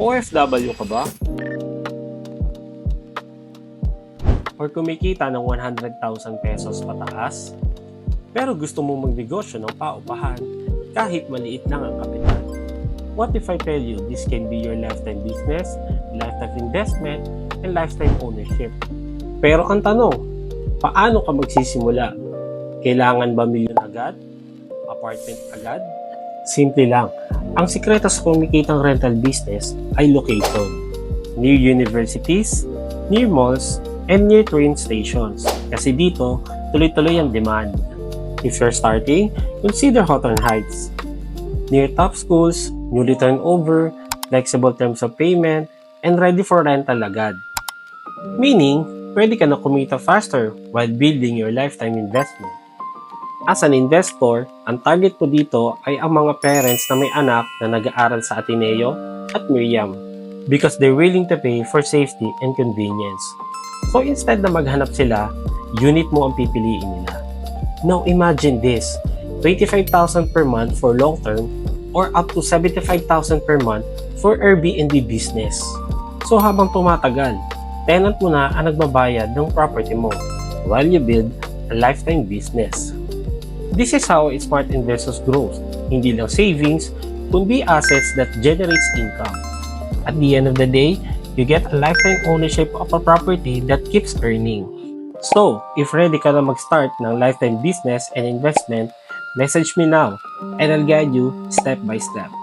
OFW ka ba? Or kumikita ng 100,000 pesos pataas? Pero gusto mo magnegosyo ng paupahan kahit maliit lang ang kapital? What if I tell you this can be your lifetime business, lifetime investment, and lifetime ownership? Pero ang tanong, paano ka magsisimula? Kailangan ba milyon agad? Apartment agad? Simple lang. Ang sikreto sa kumikitang rental business ay location. Near universities, near malls, and near train stations. Kasi dito, tuloy-tuloy ang demand. If you're starting, consider Hawthorne Heights. Near top schools, newly turned over, flexible terms of payment, and ready for rental agad. Meaning, pwede ka na kumita faster while building your lifetime investment. As an investor, ang target ko dito ay ang mga parents na may anak na nag-aaral sa Ateneo at Miriam because they're willing to pay for safety and convenience. So instead na maghanap sila, unit mo ang pipiliin nila. Now imagine this, 25,000 per month for long term or up to 75,000 per month for Airbnb business. So habang tumatagal, tenant mo na ang nagbabayad ng property mo while you build a lifetime business. This is how smart investors grow. Hindi lang savings, kundi assets that generates income. At the end of the day, you get a lifetime ownership of a property that keeps earning. So, if ready ka na mag-start ng lifetime business and investment, message me now and I'll guide you step by step.